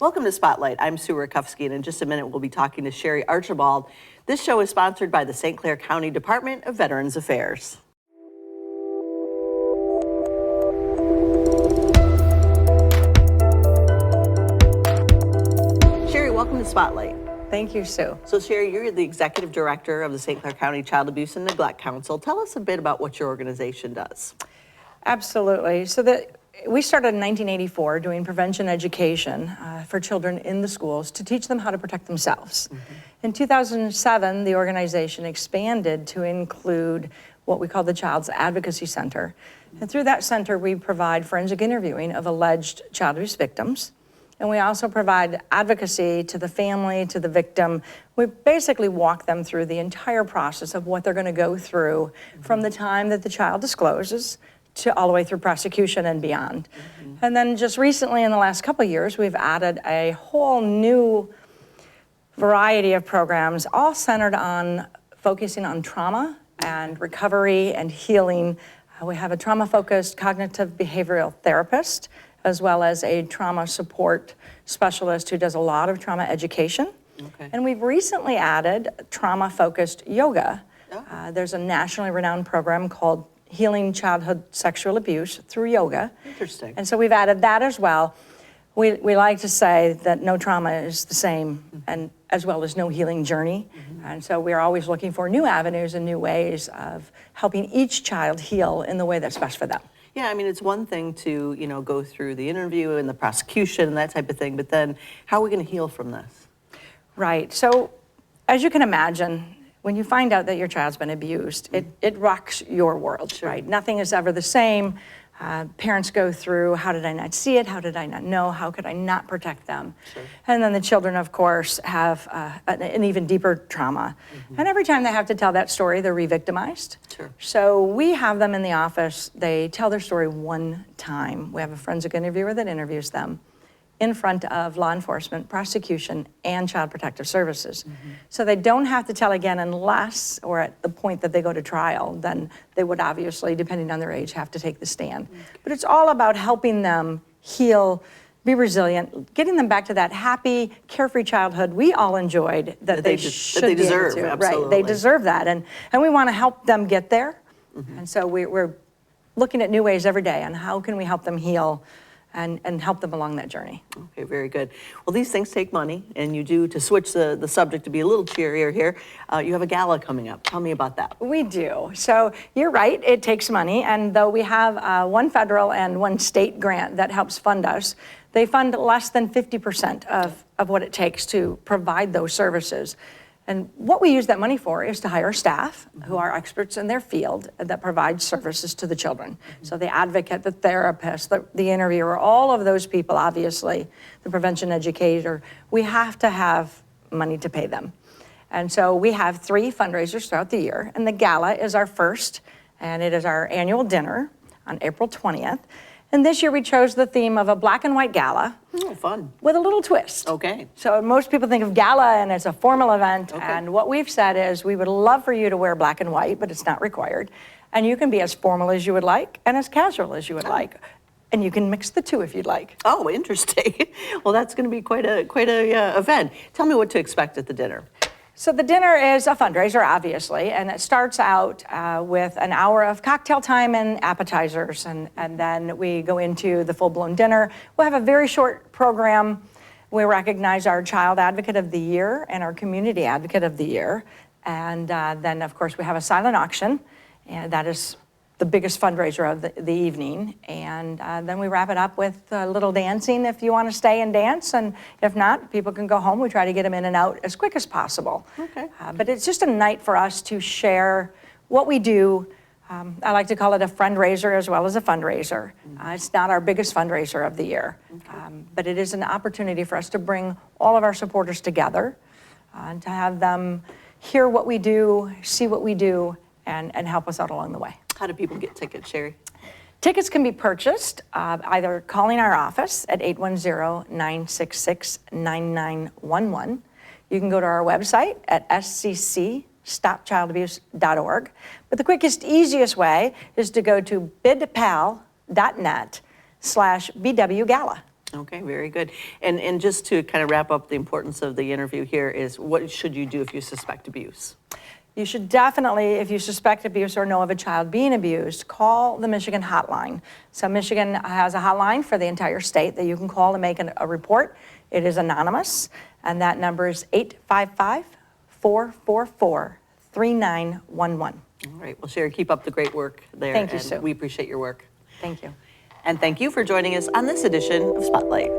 Welcome to Spotlight. I'm Sue Rakowski, and in just a minute we'll be talking to Sherry Archibald. This show is sponsored by the St. Clair County Department of Veterans Affairs. Sherry, welcome to Spotlight. Thank you, Sue. So Sherry, you're the Executive Director of the St. Clair County Child Abuse and Neglect Council. Tell us a bit about what your organization does. Absolutely. We started in 1984 doing prevention education for children in the schools to teach them how to protect themselves. In 2007, the organization expanded to include what we call the Child's Advocacy Center. And through that center, we provide forensic interviewing of alleged child abuse victims. And we also provide advocacy to the family, to the victim. We basically walk them through the entire process of what they're going to go through from the time that the child discloses to all the way through prosecution and beyond. And then just recently in the last couple of years, we've added a whole new variety of programs, all centered on focusing on trauma and recovery and healing. We have a trauma-focused cognitive behavioral therapist, as well as a trauma support specialist who does a lot of trauma education. And we've recently added trauma-focused yoga. There's a nationally renowned program called Healing Childhood Sexual Abuse through yoga. Interesting. And so we've added that as well. We like to say that no trauma is the same, and as well as no healing journey. And so we're always looking for new avenues and new ways of helping each child heal in the way that's best for them. Yeah, I mean, it's one thing to, go through the interview and the prosecution and that type of thing, but then how are we going to heal from this? Right. So as you can imagine, when you find out that your child's been abused, it rocks your world, right? Nothing is ever the same. Parents go through, how did I not see it? How did I not know? How could I not protect them? And then the children, of course, have an even deeper trauma. And every time they have to tell that story, they're re-victimized. So we have them in the office. They tell their story one time. We have a forensic interviewer that interviews them in front of law enforcement, prosecution, and Child Protective Services. So they don't have to tell again unless, or at the point that they go to trial, then they would obviously, depending on their age, have to take the stand. But it's all about helping them heal, be resilient, getting them back to that happy, carefree childhood we all enjoyed that they should that they be deserve, able to. absolutely. Right, they deserve that, and we want to help them get there. And so we're looking at new ways every day on how can we help them heal and help them along that journey. Okay, very good. Well, these things take money, and you do, to switch the subject to be a little cheerier here, you have a gala coming up. Tell me about that. We do. So you're right, it takes money, and though we have one federal and one state grant that helps fund us, they fund less than 50% of what it takes to provide those services. And what we use that money for is to hire staff who are experts in their field that provide services to the children. So the advocate, the therapist, the interviewer, all of those people, obviously, the prevention educator, we have to have money to pay them. And so we have 3 fundraisers throughout the year, and the gala is our first, and it is our annual dinner on April 20th. And this year we chose the theme of a black and white gala. Oh, fun. With a little twist. Okay. So most people think of gala and it's a formal event, and what we've said is we would love for you to wear black and white, but it's not required. And you can be as formal as you would like and as casual as you would like. And you can mix the two if you'd like. Oh, interesting. Well, that's going to be quite a event. Tell me what to expect at the dinner. So the dinner is a fundraiser, obviously, and it starts out with an hour of cocktail time and appetizers, and then we go into the full-blown dinner. We'll have a very short program. We recognize our Child Advocate of the Year and our Community Advocate of the Year, and then, of course, we have a silent auction, and that is the biggest fundraiser of the evening, and then we wrap it up with a little dancing if you want to stay and dance, and if not, people can go home. We try to get them in and out as quick as possible. But it's just a night for us to share what we do. I like to call it a fundraiser as well as a fundraiser. It's not our biggest fundraiser of the year, but it is an opportunity for us to bring all of our supporters together and to have them hear what we do, see what we do, and help us out along the way. How do people get tickets, Sherry? Tickets can be purchased either calling our office at 810-966-9911. You can go to our website at sccstopchildabuse.org. But the quickest, easiest way is to go to bidpal.net/BWGala. Okay, very good. And just to kind of wrap up the importance of the interview here is, what should you do if you suspect abuse? You should definitely, if you suspect abuse or know of a child being abused, call the Michigan hotline. So Michigan has a hotline for the entire state that you can call and make a report. It is anonymous, and that number is 855-444-3911. All right, well, Sherry, keep up the great work there. Thank you, and Sue. we appreciate your work. Thank you. And thank you for joining us on this edition of Spotlight.